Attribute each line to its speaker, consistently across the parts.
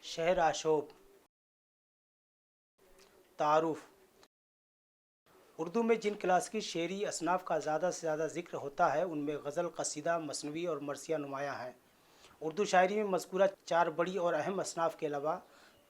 Speaker 1: शहर आशोब। तारुफ। उर्दू में जिन क्लासिकी शेरी असनाफ़ का ज़्यादा से ज़्यादा ज़िक्र होता है उनमें गज़ल, कसीदा, मसनवी और मरसिया नुमायाँ हैं। उर्दू शायरी में मज़कूरा चार बड़ी और अहम असनाफ़ के अलावा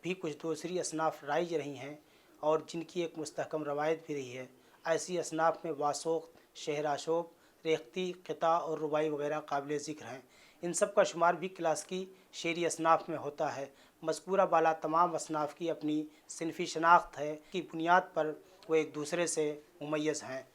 Speaker 1: भी कुछ दूसरी असनाफ़ राइज रही हैं और जिनकी एक मुस्तहकम रवायत भी रही है। ऐसी असनाफ़ में वासोक़, शहर आशोब, रेख्ती, क़िता और रुबाई वगैरह काबिल ज़िक्र हैं। इन सब का शुमार भी क्लासिकी शेरी असनाफ़ में होता है। मज़कूरा बाला तमाम असनाफ़ की अपनी सिनफ़ी शनाख्त है की बुनियाद पर वो एक दूसरे से मुमय्यज़ हैं।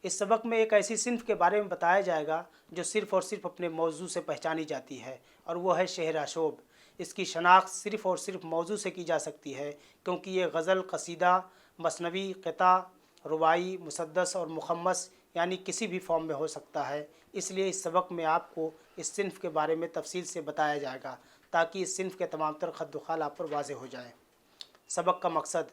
Speaker 1: इस सबक में एक ऐसी सिन्फ़ के बारे में बताया जाएगा जो सिर्फ़ और सिर्फ अपने मौजू से पहचानी जाती है और वो है शहर आशोब। इसकी शनाख्त सिर्फ़ और सिर्फ मौजू से की जा सकती है क्योंकि ये गज़ल, कसीदा, मसनवी, क़िता, रुबाई, मुसद्दस और मुखम्मस यानी किसी भी फॉर्म में हो सकता है। इसलिए इस सबक में आपको इस सिन्फ़ के बारे में तफसील से बताया जाएगा ताकि इस सिन्फ़ के तमाम तर खत दुखाल आप पर वाज़ेह हो जाए। सबक का मकसद,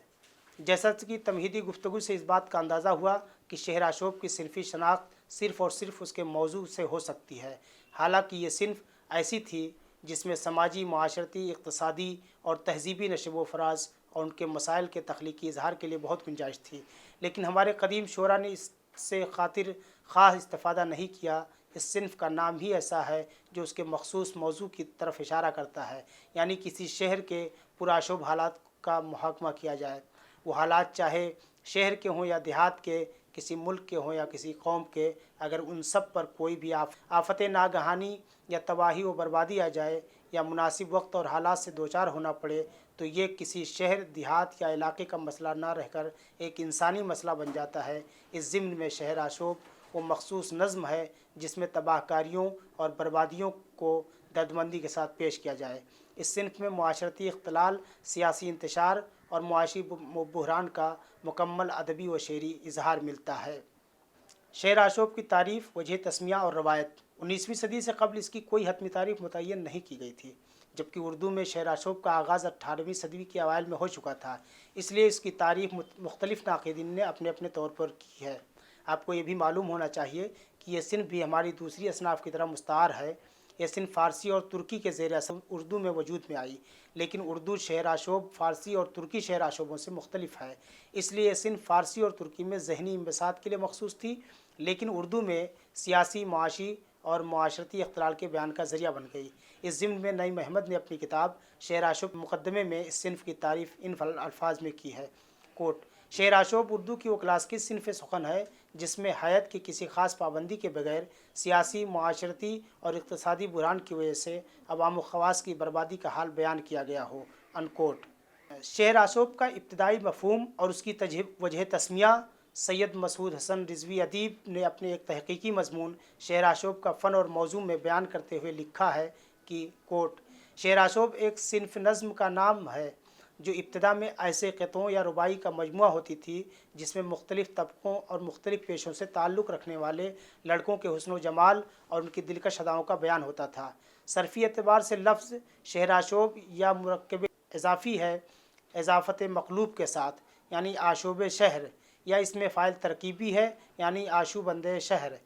Speaker 1: जैसा कि तमहीदी गुफ्तगू से इस बात का अंदाज़ा हुआ कि शहर आशोब की सिनफ़ी शनाख्त सिर्फ़ और सिर्फ उसके मौजू से हो सकती है। हालांकि ये सिनफ़ ऐसी थी जिसमें समाजी, माशरती, इक़्तिसादी और तहज़ीबी नशो व फ़राज़ और उनके मसाइल के तख्लीकी इज़हार के लिए बहुत गुंजाइश थी, लेकिन हमारे कदीम शोरा ने इससे खातिर ख़ास इस्तिफ़ादा नहीं किया। इस सिनफ़ का नाम ही ऐसा है जो उसके मख़सूस मौजू की तरफ इशारा करता है, यानी किसी शहर के पुराशोब हालात का मुहाकमा किया जाए। वो हालात चाहे शहर के हों या देहात के, किसी मुल्क के हों या किसी कौम के, अगर उन सब पर कोई भी आफत नागहानी या तबाही व बर्बादी आ जाए या मुनासिब वक्त और हालात से दो चार होना पड़े तो ये किसी शहर, देहात या इलाके का मसला ना रहकर एक इंसानी मसला बन जाता है। इस ज़िम्न में शहर आशोब वो मखसूस नज़्म है जिसमें तबाहकारियों और बर्बादियों को दर्दमंदी के साथ पेश किया जाए। इस सिनफ़ में मुआशरती इख्तलाल, सियासी इंतशार और मुआशी बहरान का मुकम्मल अदबी व शेरी इजहार मिलता है। शहर आशोब की तारीफ़, वजह तस्मिया और रवायत। 19वीं सदी से कबल इसकी कोई हतमी तारीफ़ मुतय्यन नहीं की गई थी, जबकि उर्दू में शहर आशोब का आगाज़ 18वीं सदी के अवाइल में हो चुका था। इसलिए इसकी तारीफ़ मुख्तलिफ़ नाक़िदीन ने अपने अपने तौर पर की है। आपको ये भी मालूम होना चाहिए कि यह सिन्फ़ भी हमारी दूसरी असनाफ़ की तरह मुस्तार है। यह सिन्फ़ फ़ारसी और तुर्की के ज़ेर असर उर्दू में वजूद में आई, लेकिन उर्दू शहर आशोब फ़ारसी और तुर्की शहर आशोबों से मुख्तलिफ है। इसलिए यह सिन्फ़ फ़ारसी और तुर्की में ज़हनी इंबसात के लिए मखसूस थी, लेकिन उर्दू में सियासी, माशी और माशरती अख्तलाल के बयान का ज़रिया बन गई। इस ज़िम्न में नईम अहमद ने अपनी किताब शहर आशोब मुक़दमे में इस सिन्फ़ की तारीफ़ इन अल्फाज में की है। कोट, शहर आशोब उर्दू की वो क्लासिकी सिन्फ़ सुखन है जिसमें हयात की किसी ख़ास पाबंदी के बगैर सियासी, माशरती और इक़्तिसादी बुहरान की वजह से अवाम व ख़वास की बर्बादी का हाल बयान किया गया हो। अनकोट। शहर आशोब का इब्तदाई मफ़हूम और उसकी वजह तस्मिया सैयद मसूद हसन रिज़वी अदीब ने अपने एक तहक़ीक़ी मज़मून शहर आशोब का फ़न और मौजू में बयान करते हुए लिखा है कि कोट, शहर आशोब एक सिन्फ़ नज़्म का नाम है जो इब्तदा में ऐसे क़ितों या रुबाई का मजमुआ होती थी जिसमें मुख्तलिफ़ तबक़ों और मुख्तलिफ़ पेशों से ताल्लुक़ रखने वाले लड़कों के हुस्न व जमाल और उनकी दिलकश अदाओं का बयान होता था। सरफ़ी एतबार से लफ्ज़ शहर आशोब या मुरक्कब इज़ाफ़ी है इज़ाफ़त मक़लूब के साथ, यानी आशोब शहर, या इसमें फ़ाइल तरकीबी है यानी आशू बंदे शहर।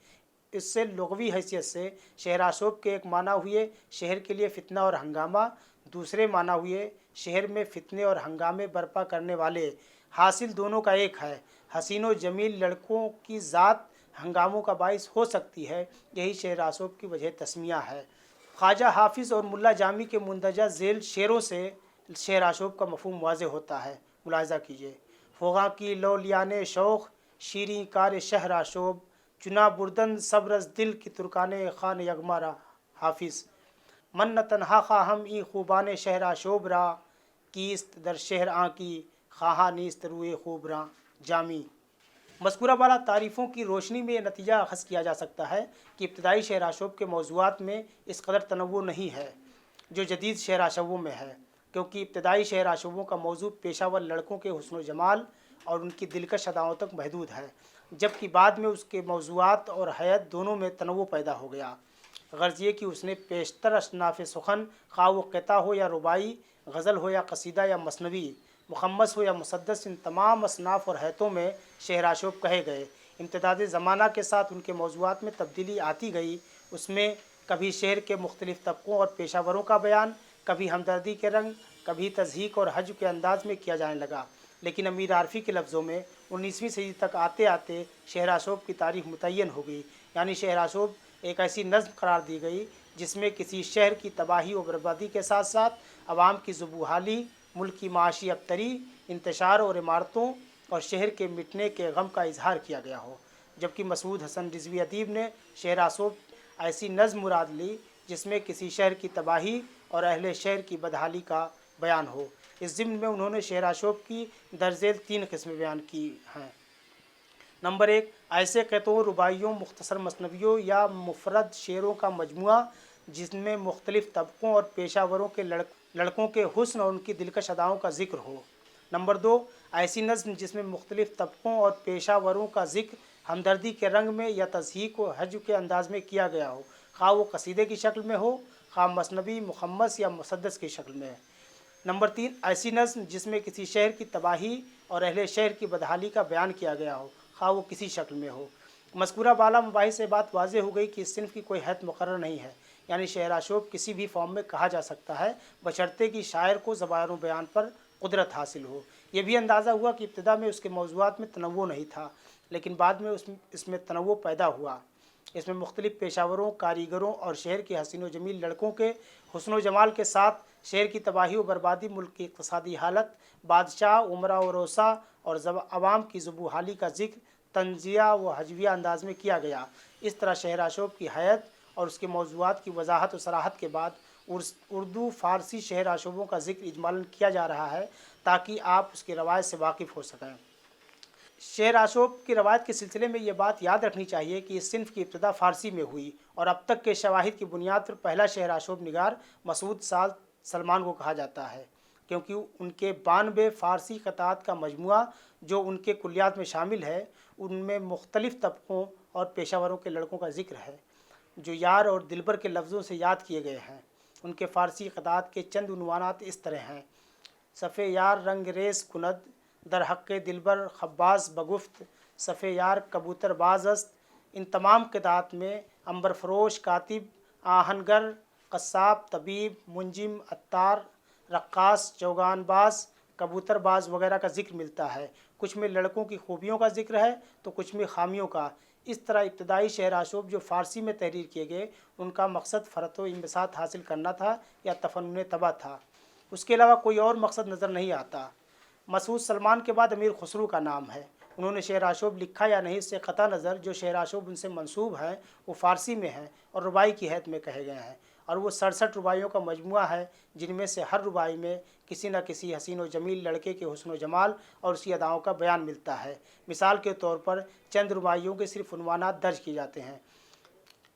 Speaker 1: इससे लुग़वी हैसियत से शहर आशोब के एक माना हुए शहर के लिए फ़ितना और हंगामा, दूसरे माना हुए शहर में फ़ितने और हंगामे बर्पा करने वाले। हासिल दोनों का एक है। हसीन व जमील लड़कों की ज़ात हंगामों का बाइस हो सकती है, यही शहर आशोब की वजह तस्मिया है। ख्वाजा हाफिज़ और मुल्ला जामी के मुंदरजा झेल शेरों से शहर आशोब का मफ़हूम वाज़ेह होता है। मुलाहिज़ा कीजिए। फ़ोगा की लो लियाने शौक़, शीरीं कार शहर आशोब, चुना बुर्दन सब्रस दिल की तुर्काने खान यगमारा। हाफिज़, मन न तनहा खाहम ई खूबान शहर आशोब रा, कीस्त दर शहर आ की खाहा नीस्त रुए खूब रा। जामी। मज़कूरा वाला तारीफ़ों की रोशनी में यह नतीजा अख़ज़ किया जा सकता है कि इब्तदाई शहर आशोब के मौज़ूआत में इस कदर तनव्वु नहीं है जो जदीद शहर आशोबों में है, क्योंकि इब्तदाई शहर आशोबों का मौजू पेशावर लड़कों के हुस्न व जमाल और उनकी दिलकश अदाओं तक महदूद है, जबकि बाद में उसके मौज़ूआत और हैत दोनों में तनव्वु पैदा हो गया। गर्ज़ ये कि उसने पेशतर असनाफ़ सुखन, खा वो क़िता हो या रुबाई, गज़ल हो या कसीदा या मसनवी, मुखम्मस हो या मुसद्दस, इन तमाम असनाफ़ और हैतों में शहर आशोब कहे गए। इम्तिदाद ज़माना के साथ उनके मौज़ूआत में तब्दीली आती गई। उसमें कभी शहर के मुख्तलिफ़ तबक़ों और पेशावरों का बयान, कभी हमदर्दी के रंग, कभी तज़हीक और हज के अंदाज में किया जाने लगा। लेकिन अमीर आरफी के लफ्ज़ों में 19वीं सदी तक आते आते शहराशोब की तारीख मुतय्यन हो गई, यानी शहराशोब एक ऐसी नज़्म करार दी गई जिसमें किसी शहर की तबाही और बर्बादी के साथ साथ आवाम की ज़ुबूहाली, मुल्क की माशी अबतरी, इंतशार और इमारतों और शहर के मिटने के गम का इजहार किया गया हो। जबकि मसूद हसन रिजवी अदीब ने शहराशोब ऐसी नज़्म मुराद ली जिसमें किसी शहर की तबाही और अहले शहर की बदहाली का बयान हो। इस ज़िम्न में उन्होंने शहराशोब की दरज़ेल 3 किस्में बयान की हैं। नंबर 1, ऐसे क़ितों, रुबाइयों, मुख्तसर मसनवियों या मुफरद शेरों का मजमुआ जिसमें मुख्तलिफ़ तबक़ों और पेशावरों के लड़कों के हुस्न और उनकी दिलकश अदाओं का ज़िक्र हो। नंबर 2, ऐसी नज़्म जिसमें मुख्तलिफ़ तबक़ों और पेशावरों का ज़िक्र हमदर्दी के रंग में या तज़हीक व हज के अंदाज़ में किया गया हो, खा वो कसीदे की शक्ल में हो, खा मसनवी, मुखम्मस या मुसद्दस की शक्ल में। नंबर 3, ऐसी नज़्म जिसमें किसी शहर की तबाही और अहले शहर की बदहाली का बयान किया गया हो, खा वो किसी शक्ल में हो। मज़कूरा बाला मबाहिस से बात वाज़ेह हो गई कि इस सिन्फ़ की कोई हैत मुकर्रर नहीं है, यानी शहराशोब किसी भी फॉर्म में कहा जा सकता है, बशर्ते कि शायर को ज़बान बयान पर कुदरत हासिल हो। ये भी अंदाज़ा हुआ कि इब्तिदा में उसके मौज़ूआत में तनव्वुर नहीं था, लेकिन बाद में इसमें तनव्वुर पैदा हुआ। इसमें मुख्तलिफ़ पेशावरों, कारीगरों और शहर के हसीन व जमील लड़कों के हुस्न व जमाल के साथ शहर की तबाही व बर्बादी, मुल्क की इक़्तिसादी हालत, बादशाह, उमरा व रोसा और अवाम की ज़ुबूहाली का ज़िक्र तंज़िया व हजविया अंदाज में किया गया। इस तरह शहराशोब की हैत और उसके मौज़ूआत की वजाहत व सराहत के बाद उर्दू फ़ारसी शहराशोबों का ज़िक्र इजमालन किया जा रहा है ताकि आप उसकी रवायत से वाकिफ़ हो सकें। शहराशोब की रवायत के सिलसिले में ये बात याद रखनी चाहिए कि इस सिन्फ़ की इब्तिदा फ़ारसी में हुई और अब तक के शवाहिद की बुनियाद पर पहला शहराशोब निगार मसूद साल सलमान को कहा जाता है, क्योंकि उनके 92 फ़ारसी क़तात का मजमुआ जो उनके कुल्लियात में शामिल है, उनमें मुख्तलिफ़ तबक़ों और पेशावरों के लड़कों का ज़िक्र है जो यार और दिलबर के लफ्ज़ों से याद किए गए हैं। उनके फ़ारसी क़तात के चंद उन्वानात इस तरह हैं: सफ़े यार रंगरेज़ कुनद, दर हक़्क़े दिलबर खब्बास बगुफ्त, सफ़े यार कबूतर बाज़स्त। इन तमाम क़तात में अंबर फ़रोश, कातिब, आहनगर, क़स्साब, तबीब, मुंजिम, अत्तार, रक्कास, चौगानबाज, कबूतरबाज वगैरह का ज़िक्र मिलता है। कुछ में लड़कों की खूबियों का ज़िक्र है तो कुछ में खामियों का। इस तरह इब्तदाई शहराशोब जो फ़ारसी में तहरीर किए गए, उनका मकसद फ़रत व इंबसात हासिल करना था या तफ़न्नुन तबा था, उसके अलावा कोई और मकसद नज़र नहीं आता। मसूद सलमान के बाद अमीर खुसरू का नाम है। उन्होंने शहराशोब लिखा या नहीं, इससे क़ता नज़र जो शहराशोब उनसे मंसूब हैं वो फ़ारसी में हैं और रुबाई की हैत में कहे गए हैं, और वो 67 रुबाइयों का मजमुआ है, जिनमें से हर रुबाई में किसी न किसी हसीन व जमील लड़के के हुस्न व जमाल और उसकी अदाओं का बयान मिलता है। मिसाल के तौर पर चंद रुबाइयों के सिर्फ़ उन्वानात दर्ज किए जाते हैं: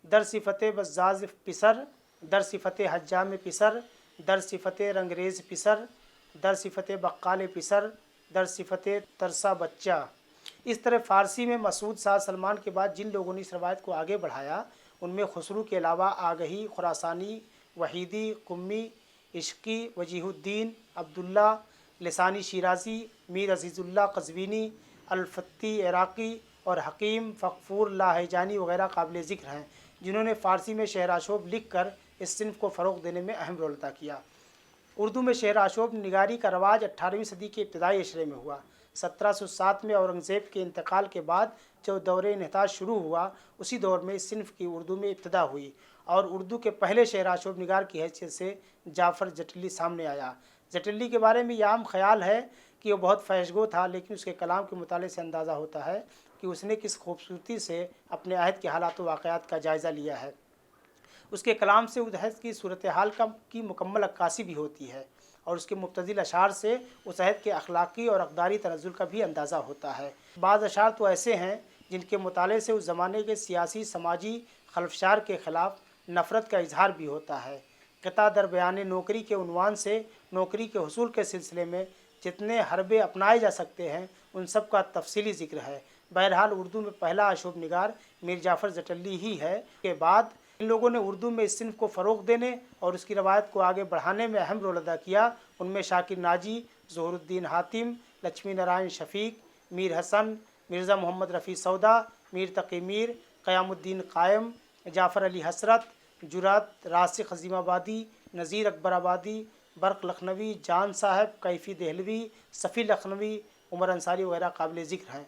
Speaker 1: दर सिफ़त बज़्ज़ाज़ पिसर, दर सिफ़त हज्जाम पिसर, दर सिफ़त रंगरेज़ पिसर, दर सिफ़त बक्काल पिसर, दर सिफ़त तरसा बच्चा। इस तरह फ़ारसी में मसूद साद सलमान के बाद जिन लोगों ने इस रवायत को आगे बढ़ाया, उनमें खुसरू के अलावा आगही, खुरासानी, वहीदी, कुम्मी, इश्क़ी, वजीहुद्दीन, अब्दुल्ला, लिसानी शिराज़ी, मीर अज़ीज़ुल्लाह क़ज़वीनी, अल-फ़त्ती इराक़ी और हकीम फ़क़फ़ूर लाहिजानी वगैरह काबिल ज़िक्र हैं, जिन्होंने फ़ारसी में शहराशोब लिख कर इस सिन्फ़ को फ़रोग़ देने में अहम रोल अदा किया। उर्दू में शहराशोब निगारी का रवाज 18वीं सदी के इब्तिदाई अशरे में हुआ। 1707 में औरंगज़ेब के इंतकाल के बाद जो दौरे इन्हिताज शुरू हुआ, उसी दौर में इस सिन्फ़ की उर्दू में इब्तिदा हुई और उर्दू के पहले शहराशोब निगार की हैसियत से जाफ़र जटली सामने आया। जटली के बारे में यह आम ख्याल है कि वो बहुत फैशगो था, लेकिन उसके कलाम के मुताले से अंदाज़ा होता है कि उसने किस खूबसूरती से अपने अहद के हालात व वाक़यात का जायज़ा लिया है। उसके कलाम से उस अहद की सूरत हाल की मुकम्मल अक्कासी भी होती है और उसके मुब्तज़िल अशार से उस अहद के अखलाक़ी और अक़दारी तनज़्ज़ुल का भी अंदाज़ा होता है। बाज़ अशार तो ऐसे हैं जिनके मुताले से उस ज़माने के सियासी समाजी खलफशार के ख़िलाफ़ नफ़रत का इजहार भी होता है। क़िता दर बयान नौकरी के उन्वान से नौकरी के हुसूल के सिलसिले में जितने हरबे अपनाए जा सकते हैं, उन सब का तफसीली ज़िक्र है। बहरहाल उर्दू में पहला आशूब निगार मीर जाफ़र जटली ही है। के बाद इन लोगों ने उर्दू में इस सिन्फ़ को फ़रोग़ देने और उसकी रवायत को आगे बढ़ाने में अहम रोल अदा किया। उनमें शाकिर नाजी, ज़ुहरुद्दीन हातिम, लक्ष्मी नारायण शफ़ीक़, मीर हसन, मिर्ज़ा मोहम्मद रफ़ी सौदा, मीर तक़ी मीर, क़यामुद्दीन क़ायम, जाफ़र अली हसरत, जुरात, रासिख़ अज़ीमाबादी, नज़ीर अकबर आबादी, برق लखनवी, जान साहब, कैफ़ी दहलवी, सफ़ी लखनवी, उमर अंसारी वगैरह काबिल ज़िक्र हैं।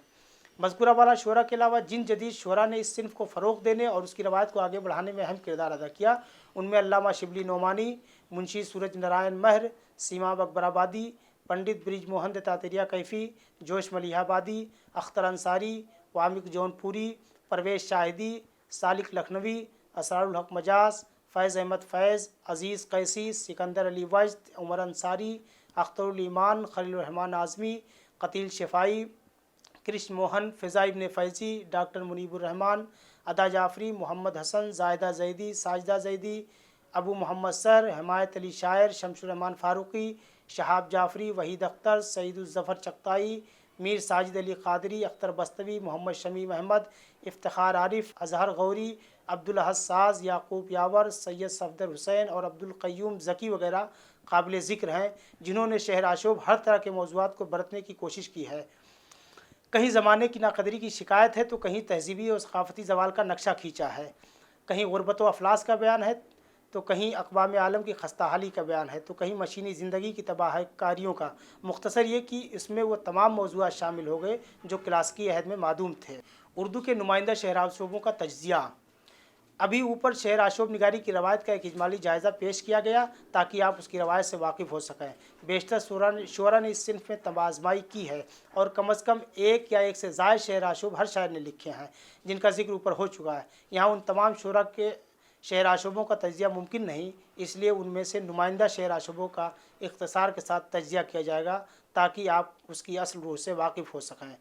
Speaker 1: मज़कूरा वाला शोरा के अलावा जिन जदीद शोरा ने इस सिन्फ़ को फ़रोग़ देने और उसकी रवायत को आगे बढ़ाने में अहम किरदार अदा किया, उनमें अल्लामा शिबली नोमानी, मुंशी सूरज नारायण महर, सीमा अकबराबादी, पंडित ब्रिज मोहन दत्तात्रेय कैफ़ी, जोश मलिहाबादी, अख्तर अंसारी, वामिक जौनपुरी, परवेज़ शाहिदी, सालिक लखनवी, असरारुल हक मजाज, फ़ैज़ अहमद फ़ैज़, अज़ीज़ कैसी, सिकंदर अली वजद, उमर अंसारी, अख्तरुल ईमान, खलील रहमान आज़मी, कतील शफ़ाई, कृष्ण मोहन, फ़िज़ा इब्न फ़ैज़ी, डॉक्टर मुनीबुर रहमान, अदा जाफ़री, मोहम्मद हसन, ज़ाहिदा ज़ैदी, साजिदा ज़ैदी, अबू मोहम्मद सर, हिमायत अली शायर, शमशुर रहमान फ़ारूक़ी, शहाब जाफ़री, वहीद अख्तर, सईदुज़्ज़फ़र चगताई, मीर साजिद अली क़ादरी, अख्तर बस्तवी, मोहम्मद शमीम अहमद, इफ्तिखार आरिफ, अज़हर गौरी, अब्दुल अहद साज़, याकूब यावर, सैयद सफदर हुसैन और अब्दुल क़य्यूम ज़की वगैरह काबिल ज़िक्र हैं, जिन्होंने शहर आशोब हर तरह के मौज़ूआत को बरतने की कोशिश की है। कहीं ज़माने की नाकदरी की शिकायत है तो कहीं तहज़ीबी और सक़ाफ़ती ज़वाल का नक्शा खींचा है, कहीं ग़ुरबत व अफ़लास का बयान है तो कहीं अक़वाम आलम की खस्ताहाली का बयान है, तो कहीं मशीनी ज़िंदगी की तबाहकारियों का। मुख्तसर ये कि इसमें वो तमाम मौज़ूआत शामिल हो गए जो क्लासिकी अहद में मादूम थे। उर्दू के नुमाइंदा शहर आशोबों का तज्ज़िया। अभी ऊपर शहर आशोब निगारी की रवायत का एक इजमाली जायज़ा पेश किया गया ताकि आप उसकी रवायत से वाकिफ़ हो सकें। बेशतर शोरा ने इस सिन्फ़ में तबाज़माई की है और कम अज़ कम एक या एक से ज़ायद शहर आशोब हर शायर ने लिखे हैं, जिनका ज़िक्र ऊपर हो चुका है। यहाँ उन तमाम शोरा के शहर आशोबों का तज्ज़िया मुमकिन नहीं, इसलिए उनमें से नुमाइंदा शहर आशोबों का इख्तिसार के साथ तज्ज़िया किया जाएगा ताकि आप उसकी असल रूह से वाकिफ़ हो सकें।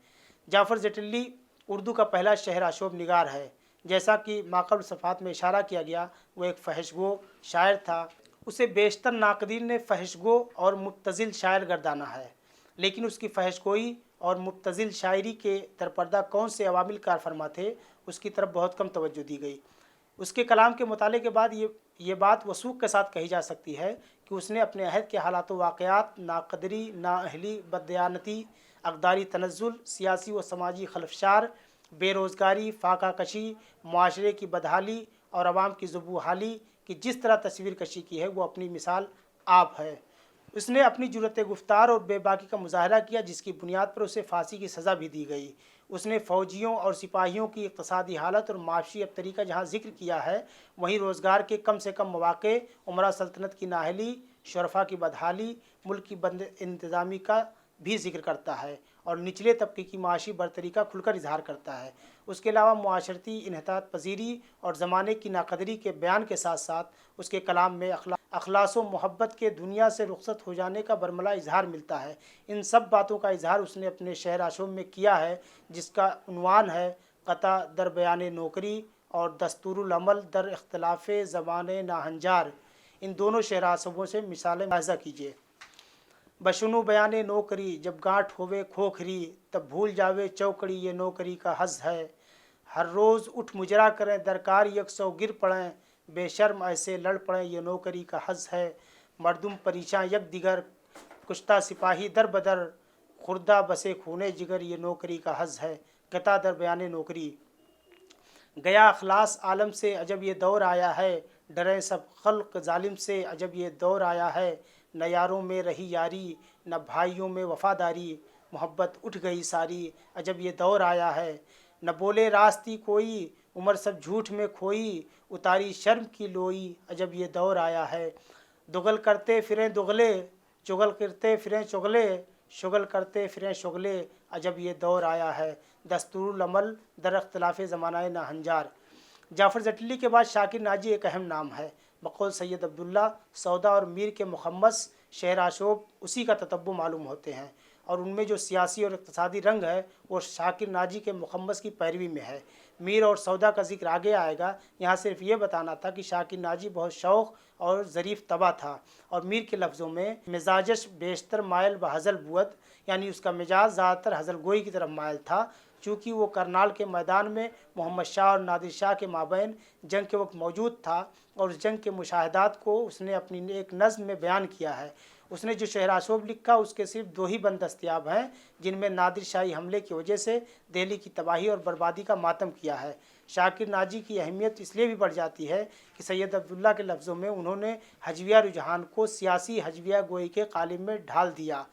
Speaker 1: जाफ़र ज़ेटली उर्दू का पहला शहर आशोब निगार है। जैसा कि माक़बल सफ़ात में इशारा किया गया, वो एक फ़हशगो शायर था। उसे बेशतर नाक़दीन ने फ़हशगो और मुब्तज़िल शायर गर्दाना है, लेकिन उसकी फ़हशगोई और मुब्तज़िल शायरी के दरपर्दा कौन से अवामिल कार फरमा थे, उसकी तरफ बहुत कम तवज्जो दी गई। उसके कलाम के मुताले के बाद ये बात वसूख के साथ कही जा सकती है कि उसने अपने अहद के हालात व वाक़यात, नाक़दरी, नाअहली, बददयानती, अक़दारी तनज़्ज़ुल, सियासी व समाजी खलफशार, बेरोज़गारी, फ़ाक़ा कशी, मुआशरे की बदहाली और आवाम की ज़ुबू हाली की जिस तरह तस्वीर कशी की है, वो अपनी मिसाल आप है। उसने अपनी जुर्रत गुफ्तार और बेबाकी का मुज़ाहरा किया, जिसकी बुनियाद पर उसे फांसी की सज़ा भी दी गई। उसने फ़ौजियों और सिपाहियों की इक़्तिसादी हालत और माशी अबतरी का जहाँ ज़िक्र किया है, वहीं रोज़गार के कम से कम मौक़े, उमरा सल्तनत की नाअहली, शुरफ़ा की बदहाली, मुल्क की बद इंतज़ामी का भी ज़िक्र करता है और निचले तबके की माशी बरतरी का खुलकर इजहार करता है। उसके अलावा मुआशरती इन्हतात पजीरी और ज़माने की नाकदरी के बयान के साथ साथ उसके कलाम में अखलास व मोहब्बत के दुनिया से रुखसत हो जाने का बरमला इजहार मिलता है। इन सब बातों का इजहार उसने अपने शहर आशोब में किया है, जिसका उन्वान है क़ता दर बयान नौकरी और दस्तूरुल अमल दर इख्तिलाफ़ ज़बान नाहंजार। इन दोनों शहर आशोबों से मिसालें मुलाहिज़ा कीजिए। बशुनु बयान नौकरी, जब गांठ होवे खोखरी, तब भूल जावे चौकड़ी, ये नौकरी का हज़ है। हर रोज़ उठ मुजरा करें, दरकार यकसौ गिर पड़ें, बेशर्म ऐसे लड़ पड़ें, ये नौकरी का हज़ है। मर्दुम परीशां यक दिगर, कुश्ता सिपाही दर बदर, खुर्दा बसे खूने जिगर, ये नौकरी का हज़ है। क़ता दर बयान नौकरी। गया अखलास आलम से, अजब ये दौर आया है, डरे सब खल्क जालिम से, अजब ये दौर आया है। न यारों में रही यारी, न भाइयों में वफ़ादारी, मोहब्बत उठ गई सारी, अजब ये दौर आया है। न बोले रास्ती कोई, उम्र सब झूठ में खोई, उतारी शर्म की लोई, अजब ये दौर आया है। दुगल करते फिरें दुगले, चुगल करते फिरें चुगले, शुगल करते फिरें शुगले, अजब ये दौर आया है। दस्तूरुल अमल दर इख्तिलाफ़ ज़माना नाहंजार। जाफ़र ज़ेटली के बाद शाकिर नाजी एक अहम नाम है। बक़ौल सैयद अब्दुल्ला, सौदा और मीर के मुखम्मस शहर आशोब उसी का ततब्बु मालूम होते हैं और उनमें जो सियासी और इक़्तिसादी रंग है वो शाकिर नाजी के मुखम्मस की पैरवी में है। मीर और सौदा का जिक्र आगे आएगा। यहाँ सिर्फ ये बताना था कि शाकिर नाजी बहुत शौक़ और ज़रीफ़ तबा था और मीर के लफ्ज़ों में मिजाजश बेशतर मायल व हज़ल बुअत, यानी उसका मिजाज ज़्यादातर हज़ल गोई की तरफ मायल था। चूँकि वो करनाल के मैदान में मोहम्मद शाह और नादिर शाह के माबैन जंग के वक्त मौजूद था और उस जंग के मुशाहदात को उसने अपनी एक नज़्म में बयान किया है। उसने जो शहर आशोब लिखा उसके सिर्फ 2 ही बंद दस्तयाब हैं, जिनमें नादिर शाही हमले की वजह से दिल्ली की तबाही और बर्बादी का मातम किया है। शाकिर नाजी की अहमियत इसलिए भी बढ़ जाती है कि सैयद अब्दुल्ला के लफ्ज़ों में उन्होंने हजविया रुझान को सियासी हजविया गोई के कालिब में ढाल दिया।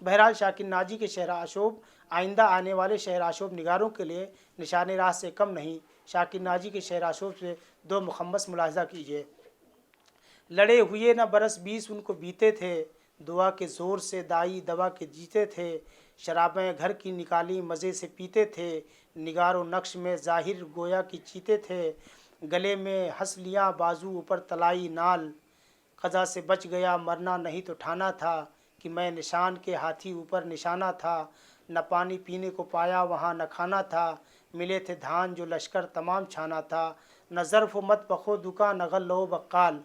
Speaker 1: बहरहाल शाकिर नाजी के शहर आशोब आइंदा आने वाले शहर आशोब निगारों के लिए निशान राह से कम नहीं। शाकिर नाजी के शहर आशोब से 2 मुखम्मस मुलाहजा कीजिए। लड़े हुए न बरस 20 उनको बीते थे, दुआ के ज़ोर से दाई दवा के जीते थे। शराबें घर की निकाली मज़े से पीते थे, निगारो नक्श में ज़ाहिर गोया की चीते थे। गले में हंस लिया बाजू ऊपर तलाई नाल, क़ज़ा से बच गया मरना नहीं तो ठाना था। कि मैं निशान के हाथी ऊपर निशाना था, न पानी पीने को पाया वहाँ न खाना था। मिले थे धान जो लश्कर तमाम छाना था, न ज़र्फ़ मत बखो दुका न गल्लो बक्काल।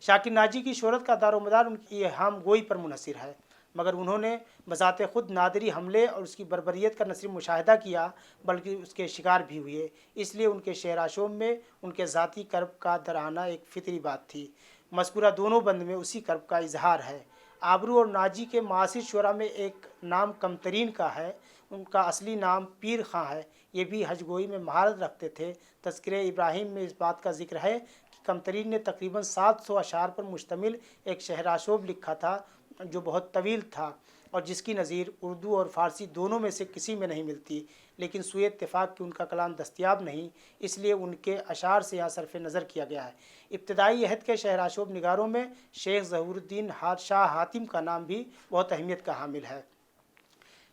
Speaker 1: शाकिर नाजी की शोहरत का दारोमदार उनकी हम गोई पर मुनहसर है, मगर उन्होंने बज़ाते ख़ुद नादरी हमले और उसकी बर्बरियत का न सिर्फ मुशाहिदा किया बल्कि उसके शिकार भी हुए। इसलिए उनके शहर आशोब में उनके ज़ाती कर्ब का दराना एक फितरी बात थी। मज़कूरा दोनों बंद में उसी कर्ब का इजहार है। आबरू और नाजी के मासिर शुरा में एक नाम कमतरीन का है, उनका असली नाम पीर खां है। ये भी हजगोई में महारत रखते थे। तज़किरे इब्राहिम में इस बात का जिक्र है कि कमतरीन ने तकरीबन 700 अशार पर मुश्तमिल एक शहर आशोब लिखा था जो बहुत तवील था और जिसकी नज़ीर उर्दू और फ़ारसी दोनों में से किसी में नहीं मिलती। लेकिन सुए इत्तेफाक कि उनका कलाम दस्तयाब नहीं, इसलिए उनके अशार से यहाँ सरफ़ नज़र किया गया है। इब्तदाई अहद के शहर आशोब निगारों में शेख ज़हूरुद्दीन शाह हातिम का नाम भी बहुत अहमियत का हामिल है।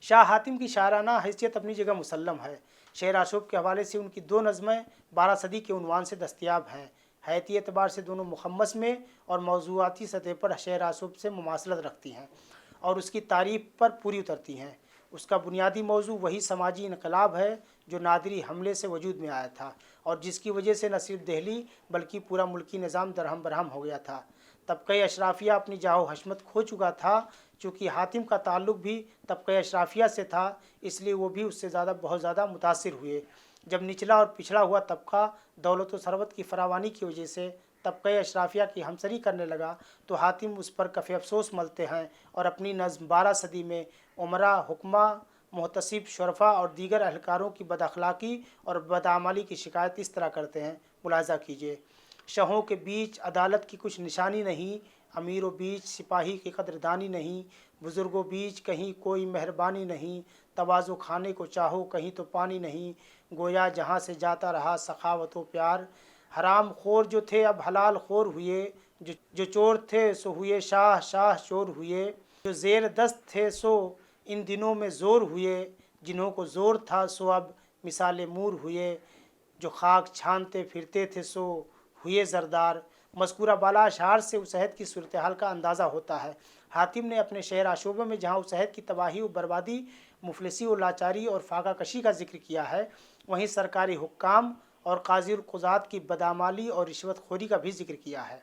Speaker 1: शाह हातिम की शाराना हैसियत अपनी जगह मुसल्लम है। शहर आशोब के हवाले से उनकी 2 नज़में 12 सदी के उन्वान से दस्तयाब हैं। हैती एतबार से दोनों मुखम्मस में और मौज़ूआती सतह पर शहर आशोब से मुमासलत रखती हैं और उसकी तारीफ़ पर पूरी उतरती हैं। उसका बुनियादी मौजू वही समाजी इनकलाब है जो नादरी हमले से वजूद में आया था और जिसकी वजह से न सिर्फ दिल्ली बल्कि पूरा मुल्की निज़ाम दरहम बरहम हो गया था। तबक़े अशराफिया अपनी जाहो हशमत खो चुका था। चूँकि हातिम का ताल्लुक़ भी तबक़े अशराफिया से था, इसलिए वो भी उससे बहुत ज़्यादा मुतासिर हुए। जब निचला और पिछड़ा हुआ तबका दौलत व सरवत की फरावानी की वजह से तबक़े अशराफिया की हमसरी करने लगा तो हातिम उस पर कफ़े अफसोस मलते हैं और अपनी नज़्म 12 सदी में उमरा, हुक्मा, मोहतसिब, शुरफा और दीगर अहलकारों की बदअखलाक़ी और बदआमली की शिकायत इस तरह करते हैं। मुलाहज़ा कीजिए। शहों के बीच अदालत की कुछ निशानी नहीं, अमीरों बीच सिपाही की कदरदानी नहीं, बुज़ुर्गों बीच कहीं कोई मेहरबानी नहीं, तवाज़ो खाने को चाहो कहीं तो पानी नहीं। गोया जहाँ से जाता रहा सखावत व प्यार, हराम खोर जो थे अब हलाल खोर हुए। जो चोर थे सो हुए शाह, शाह चोर हुए। जो ज़ेर दस्त थे सो इन दिनों में ज़ोर हुए, जिन्हों को ज़ोर था सो अब मिसाल मूर हुए। जो खाक छानते फिरते थे सो हुए ज़रदार। मज़कूरा बाला अशार से उस अहद की सूरत हाल का अंदाज़ा होता है। हातिम ने अपने शहर आशोबों में जहाँ उस अहद की तबाही व बर्बादी, मुफलिसी व लाचारी और फाका कशी का जिक्र किया है, वहीं सरकारी हुक्काम और काज़ी क़ुज़ात की बदआमली और रिश्वत खोरी का भी जिक्र किया है।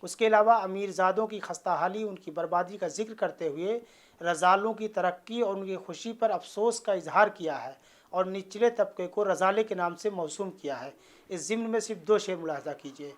Speaker 1: उसके अलावा अमीरज़ादों की खस्ता हाली, उनकी बर्बादी का जिक्र करते हुए रज़ालों की तरक्की और उनकी खुशी पर अफसोस का इजहार किया है और निचले तबके को रज़ाले के नाम से मौसूम किया है। इस ज़िम्न में सिर्फ 2 शेर मुलाहज़ा कीजिए।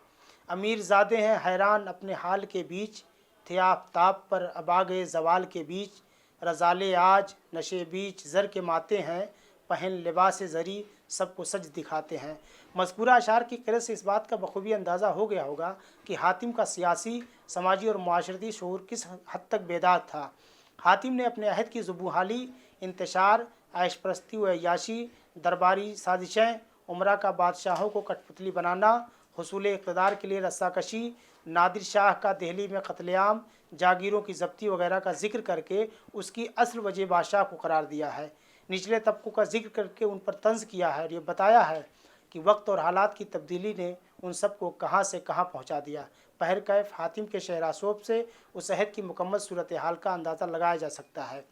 Speaker 1: अमीरज़ादे हैं हैरान अपने हाल के बीच, थे आफ्ताब पर अब आ गए ज़वाल के बीच। रज़ाले आज नशे बीच ज़र के माते हैं, पहन लिबास ज़री सबको सच दिखाते हैं। मज़कूरा अशार की क़रत से इस बात का बखूबी अंदाज़ा हो गया होगा कि हातिम का सियासी, समाजी और माशरती शऊर किस हद तक बेदार था। हातिम ने अपने अहद की ज़ुबूहाली, इंतशार, ऐश परस्ती व अय्याशी, दरबारी साजिशें, उमरा का बादशाहों को कठपुतली बनाना, हुसूल इक़्तिदार के लिए रस्साकशी, नादिर शाह का दिल्ली में कत्लेआम, जागीरों की ज़ब्ती वगैरह का जिक्र करके उसकी असल वजह बादशाह को करार दिया है। निचले तबकों का जिक्र करके उन पर तंज़ किया है और ये बताया है कि वक्त और हालात की तब्दीली ने उन सब को कहाँ से कहाँ पहुँचा दिया। पहर कैफ हातिम के शहर आशोब से उस अहद की मुकम्मल सूरत हाल का अंदाज़ा लगाया जा सकता है।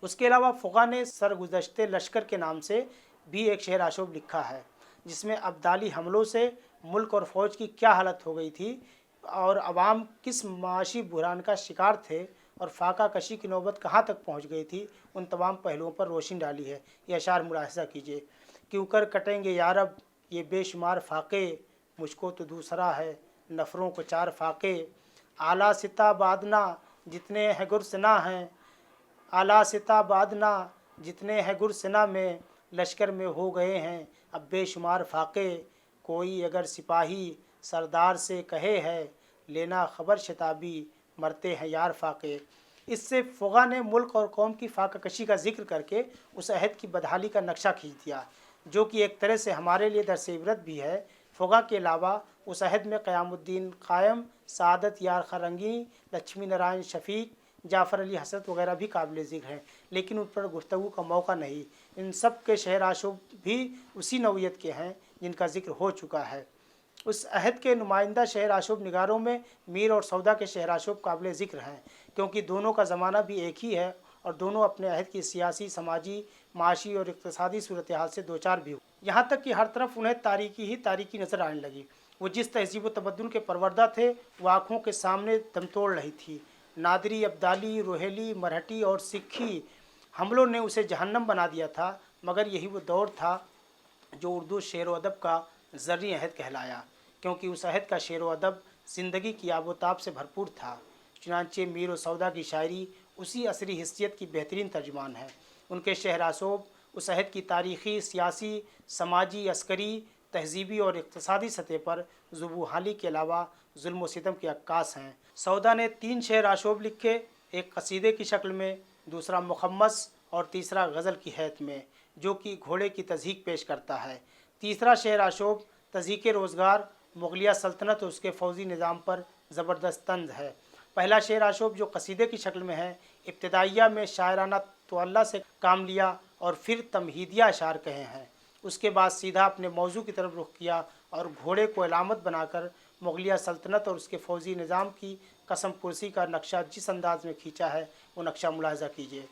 Speaker 1: उसके अलावा फ़ुक़हा ने सरगुज़श्ते लश्कर के नाम से भी एक शहर आशोब लिखा है, जिसमें अब्दाली हमलों से मुल्क और फ़ौज की क्या हालत हो गई थी और अवाम किस माशी बुहरान का शिकार थे और फाका कशी की नौबत कहाँ तक पहुँच गई थी, उन तमाम पहलुओं पर रोशनी डाली है। ये अशार मुलाहिज़ा कीजिए। क्यों कर कटेंगे यारब ये बेशुमार फाके, मुझको तो दूसरा है नफ़रों को 4 फाके। आला सिता बादना जितने हैं गुरसना हैं, आला सिता बादना जितने हैं गुरसना में, लश्कर में हो गए हैं अब बेशुमार फाके। कोई अगर सिपाही सरदार से कहे है, लेना खबर शताबी मरते हैं यार फाके। इससे फ़ुक़हा ने मुल्क और कौम की फाका कशी का जिक्र करके उस अहद की बदहाली का नक्शा खींच दिया, जो कि एक तरह से हमारे लिए दरस इबरत भी है। फ़ुक़हा के अलावा उस अहद में क़यामुद्दीन क़ायम, सआदत यार खरंगी, लक्ष्मी नारायण शफ़ीक, जाफ़र अली हसरत वगैरह भी काबिल ज़िक्र हैं, लेकिन उन पर गुफ्तगू का मौका नहीं। इन सब के शहर आशूब भी उसी नौइयत के हैं जिनका ज़िक्र हो चुका है। उस अहद के नुमाइंदा शहर आशूब निगारों में मीर और सौदा के शहर आशूब काबिल ज़िक्र हैं, क्योंकि दोनों का ज़माना भी एक ही है और दोनों अपने अहद की सियासी, समाजी, माशी और इक़्तिसादी सूरत हाल से दो चार भी हुए। यहाँ तक कि हर तरफ उन्हें तारीकी ही तारीकी नज़र आने लगी। वो जिस तहज़ीब व तमद्दुन के परवरदा थे वो आँखों के सामने दम तोड़ रही थी। नादरी, अब्दाली, रोहेली, मरहटी और सिक्खी हमलों ने उसे जहन्नम बना दिया था, मगर यही वो दौर था जो उर्दू शेर व अदब का ज़र्री अहद कहलाया, क्योंकि उस अहद का शेर व अदब ज़िंदगी की आबोताब से भरपूर था। चुनांचे मीर व सौदा की शायरी उसी असरी हिस्सियत की बेहतरीन तर्जुमान है। उनके शहर आशूब उस अहद की तारीख़ी, सियासी, समाजी, अस्करी, तहज़ीबी और इक़्तिसादी सतह पर ज़ुबू हाली के अलावा ज़ुल्म व सितम के अक्कास हैं। सौदा ने 3 शेर आशूब लिखे, एक कसीदे की शक्ल में, दूसरा मुखम्मस और तीसरा गज़ल की हैत में, जो कि घोड़े की तज़हीक पेश करता है। तीसरा शेर आशूब तज़हीक रोज़गार, मुग़लिया सल्तनत और उसके फ़ौजी निज़ाम पर ज़बरदस्त तंज़ है। पहला शेर आशूब जो कसीदे की शक्ल में है, इब्तिदाइया में शायराना तवल्ला से काम लिया और फिर तमहीदिया अशार कहे हैं। उसके बाद सीधा अपने मौजू की तरफ रुख किया और घोड़े को अलामत बनाकर मुग़लिया सल्तनत और उसके फ़ौजी निज़ाम की कसम पुरसी का नक्शा जिस अंदाज में खींचा है वो नक्शा मुलाहज़ा कीजिए।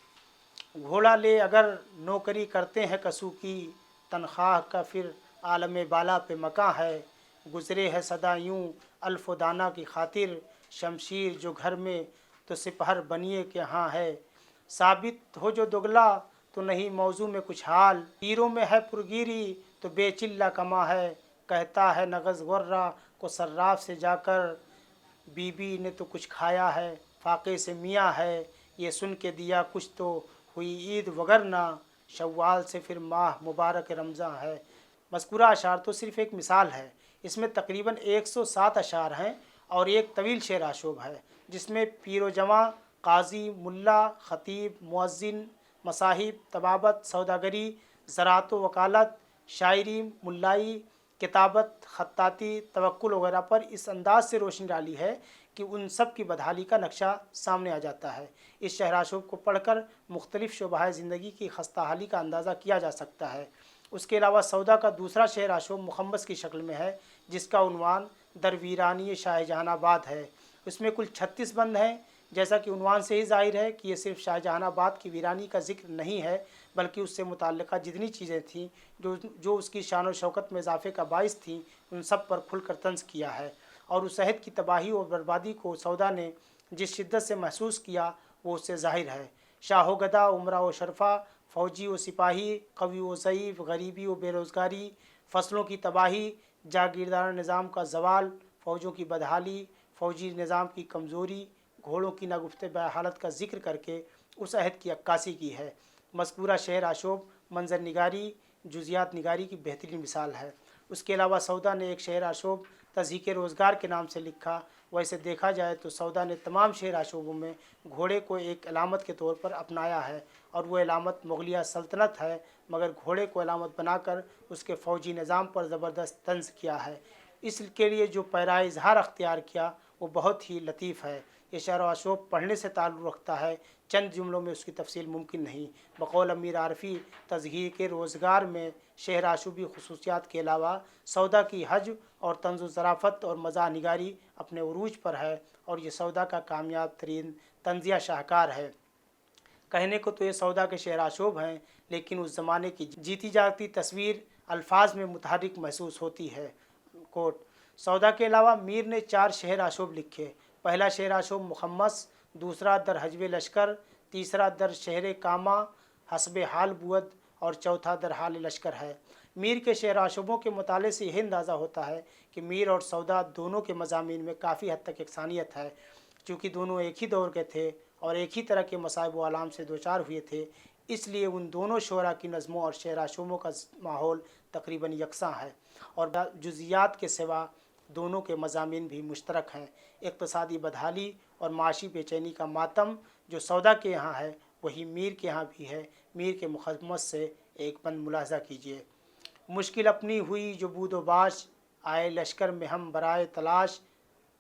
Speaker 1: घोड़ा ले अगर नौकरी करते हैं कसू की, तनख्वाह का फिर आलम बाला पे मकां है। गुज़रे है सदा यूँ अल्फ़ दाना की खातिर, शमशीर जो घर में तो सिपहर बनिए के हाँ है। साबित हो जो दुगला तो नहीं मौजू में कुछ हाल, तीरों में है पुरगिरी तो बेचिल्ला कमा है। कहता है नगज़ गुर्रा को सर्राफ से जाकर, बीबी ने तो कुछ खाया है फाके से मियाँ है। ये सुन के दिया कुछ तो हुई ईद वगरना, शव्वाल से फिर माह मुबारक रमज़ान है। मज़कूरा अशार तो सिर्फ़ एक मिसाल है, इसमें तकरीबन 107 अशार हैं और एक तवील शेर आशूब है, जिसमें पीर जवां, काजी, मुल्ला, ख़तीब, मुअज़्ज़िन, मसाहिब, तबाबत, सौदागरी, ज़राअत व वकालत, शायरी, मुल्लाई, किताबत, ख़त्ताती, तवक्कुल वगैरह पर इस अंदाज से रोशनी डाली है कि उन सब की बदहाली का नक्शा सामने आ जाता है। इस शहर आशूब को पढ़कर मुख्तलिफ़ शोबाए ज़िंदगी की खस्ता हाली का अंदाज़ा किया जा सकता है। उसके अलावा सौदा का दूसरा शहर आशूब मुखम्मस की शक्ल में है, जिसका उन्वान दर वीरानी शाहजहानाबाद है। उसमें कुल 36 बंद हैं। जैसा कि उन्वान से ही ज़ाहिर है कि ये सिर्फ शाहजहानाबाद की वीरानी का जिक्र नहीं है, बल्कि उससे मुताल्लिक़ा जितनी चीज़ें थीं जो उसकी शान व शौकत में इजाफ़े का बाइस थीं, उन सब पर खुलकर तंज़ किया है। और उस अहद की तबाही और बर्बादी को सौदा ने जिस शिद्दत से महसूस किया वो उससे ज़ाहिर है। शाह व गदा, उमरा व शरफ़ा, फ़ौजी व सिपाही, कवी व ज़ईफ़, गरीबी व बेरोज़गारी, फसलों की तबाही, जागीरदार निज़ाम का ज़वाल, फ़ौजों की बदहाली, फ़ौजी निज़ाम की कमज़ोरी, घोड़ों की नागुफ्ते हालत का जिक्र करके उस अहद की अक्कासी की है। मज़कूरा शहर आशूब मंज़र निगारी, जुज़ियात निगारी की बेहतरीन मिसाल है। उसके अलावा सौदा ने एक शहर आशूब तज़हीक रोज़गार के नाम से लिखा। वैसे देखा जाए तो सौदा ने तमाम शहर आशूबों में घोड़े को एक अलामत के तौर पर अपनाया है, और वह अलामत मुग़लिया सल्तनत है, मगर घोड़े को अलामत बनाकर उसके फ़ौजी निज़ाम पर ज़बरदस्त तंज़ किया है। इसके लिए जो पैरा इज़हार अख्तियार किया वो बहुत ही लतीफ़ है। ये शहर आशूब पढ़ने से ताल्लुक़ रखता है, चंद जुमलों में उसकी तफसील मुमकिन नहीं। बक़ौल अमीर आरफ़ी, तज़हीक रोज़गार में शहर आशूबी ख़ुसूसियात के अलावा सौदा की हज और तंज़ व ज़राफ़त और मज़ाह निगारी अपने उरूज पर है, और ये सौदा का कामयाब तरीन तंज़िया शाहकार है। कहने को तो ये सौदा के शहर आशूब हैं, लेकिन उस ज़माने की जीती जागती तस्वीर अल्फाज में मुतहर्रिक महसूस होती है। कोट, सौदा के अलावा मीर ने 4 शहर आशूब लिखे। पहला शहर आशूब मुखम्मस, दूसरा दर हजब लश्कर, तीसरा दर शहर कामा हसब हाल बुअद और चौथा दर हाल लश्कर है। मीर के शहर आशूबों के मुताले से यह अंदाज़ा होता है कि मीर और सौदा दोनों के मज़ामीन में काफ़ी हद तक यकसानियत है। चूँकि दोनों एक ही दौर के थे और एक ही तरह के मसाइब व आलाम से दो चार हुए थे, इसलिए उन दोनों शोरा की नज़मों और शेर आशोबों का माहौल तकरीबन यकसां है और जुज़ियात के सिवा दोनों के मज़ामीन भी मुश्तरक हैं। इक़्तिसादी बदहाली और माशी बेचैनी का मातम जो सौदा के यहाँ है वही मीर के यहाँ भी है। मीर के मुखम्मस से एक बंद मुलाहज़ा कीजिए। मुश्किल अपनी हुई जो बूदो बाश, आए लश्कर में हम बराए तलाश,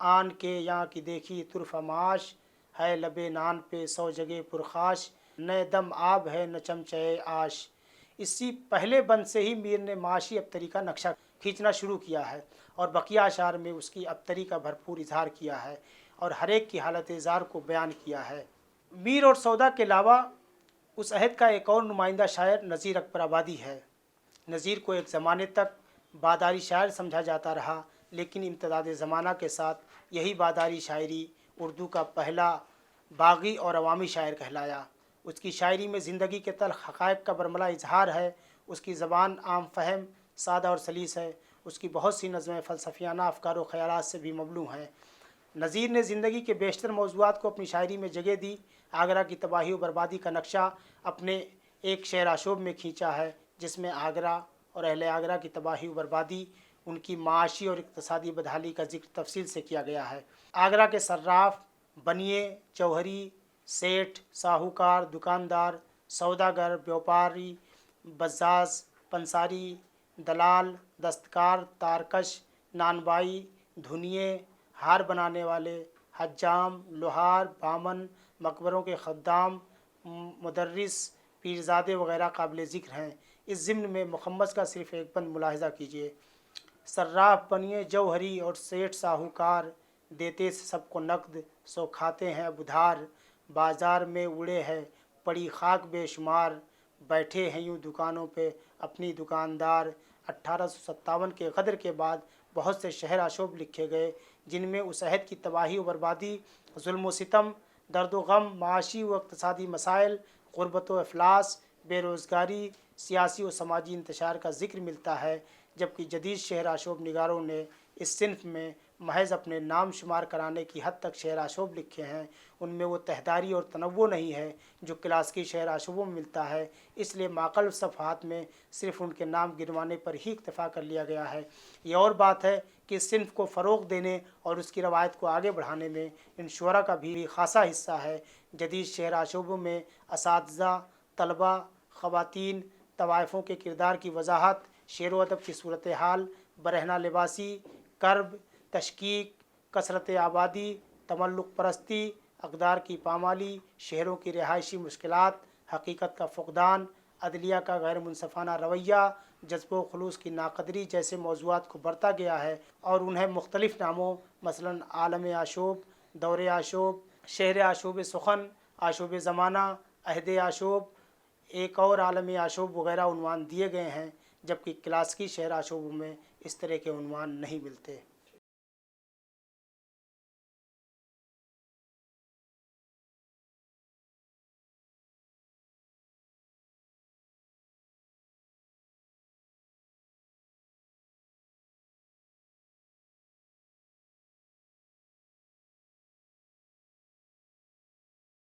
Speaker 1: आन के यहाँ की देखी तुरफ़ माश, है लबे नान पे सौ जगह पुरखाश, न दम आब है न चमचे आश। इसी पहले बंद से ही मीर ने माशी अबतरी का नक्शा खींचना शुरू किया है और बकिया अशार में उसकी अबतरी का भरपूर इजहार किया है और हर एक की हालत इज़हार को बयान किया है। मीर और सौदा के अलावा उस अहद का एक और नुमाइंदा शायर नज़ीर अकबर आबादी है। नज़ीर को एक ज़माने तक बादारी शायर समझा जाता रहा, लेकिन इम्तदाद ज़माना के साथ यही बादारी शायरी उर्दू का पहला बागी और अवामी शायर कहलाया। उसकी शायरी में ज़िंदगी के तल्ख़ हक़ाइक़ का बरमला इजहार है। उसकी ज़बान आम फ़हम, सादा और सलीस है। उसकी बहुत सी नज़में फ़लसफ़ियाना अफ़कार व ख़यालात से भी ममलू हैं। नज़ीर ने ज़िंदगी के बेशतर मौज़ूआत को अपनी शायरी में जगह दी। आगरा की तबाही व बर्बादी का नक्शा अपने एक शेर आशोब में खींचा है, जिसमें आगरा और अहले आगरा की तबाही व बर्बादी, उनकी माशी और इक़्तिसादी बदहाली का ज़िक्र तफसील से किया गया है। आगरा के सर्राफ, बनिए, जौहरी, सेठ, साहूकार, दुकानदार, सौदागर, व्यापारी, बज़ाज़, पंसारी, दलाल, दस्तकार, तारकश, नानबाई, धुनिए, हार बनाने वाले, हज्जाम, लोहार, बामन, मकबरों के खद्दाम, मुदर्रिस, पीरज़ादे वगैरह काबिल ज़िक्र हैं। इस ज़िम्न में मुखम्मस का सिर्फ़ एक बंद मुलाहिज़ा कीजिए। सर्राफ, बनिए, जौहरी और सेठ साहूकार, देते सबको नकद, सो खाते हैं अब उधार, बाज़ार में उड़े हैं पड़ी खाक बेशुमार, बैठे हैं यूँ दुकानों पे अपनी दुकानदार। 1857 के गदर के बाद बहुत से शहर आशोब लिखे गए, जिनमें उस अहद की तबाही व बर्बादी, जुल्म व सितम, दर्द व गम, माशी व इक़्तिसादी मसाइल, ग़ुरबत व अफलास, बेरोज़गारी, सियासी व समाजी इंतशार का ज़िक्र मिलता है। जबकि जदीद शहर आशोब निगारों ने इस सिन्फ़ में महज अपने नाम शुमार कराने की हद तक शहर आशोब लिखे हैं। उनमें वो तहदारी और तनव्वुर नहीं है जो क्लासिकी शहर आशोबों में मिलता है, इसलिए माक़ल सफ़हात में सिर्फ़ उनके नाम गिनवाने पर ही इक्तफ़ा कर लिया गया है। ये और बात है कि इस सिन्फ़ को फ़रोग़ देने और उसकी रवायत को आगे बढ़ाने में इन शुअरा का भी ख़ासा हिस्सा है। जदीद शहर आशोबों में असातिज़ा, तलबा, ख़वातीन, तवाइफ़ों के किरदार की वजाहत, शेर व अदब की सूरत हाल, बरहना लिबासी, कर्ब, तशकीक, कसरत आबादी, तमल्लुक परस्ती, अक़दार की पामाली, शहरों की रिहायशी मुश्किलात, हकीकत का फ़ुक़दान, अदलिया का गैर मुनसफ़ाना रवैया, जज्बो खुलूस की नाक़दरी जैसे मौज़ूआत को बरता गया है और उन्हें मुख्तलिफ़ नामों मसलन आलम आशोब, दौर आशोब, शहर आशोब सुखन, आशोब ज़माना, अहद आशोब, एक और आलम आशोब वगैरह उन्वान दिए गए हैं, जबकि क्लासिकी शहर आशोबों में इस तरह के उन्वान नहीं मिलते।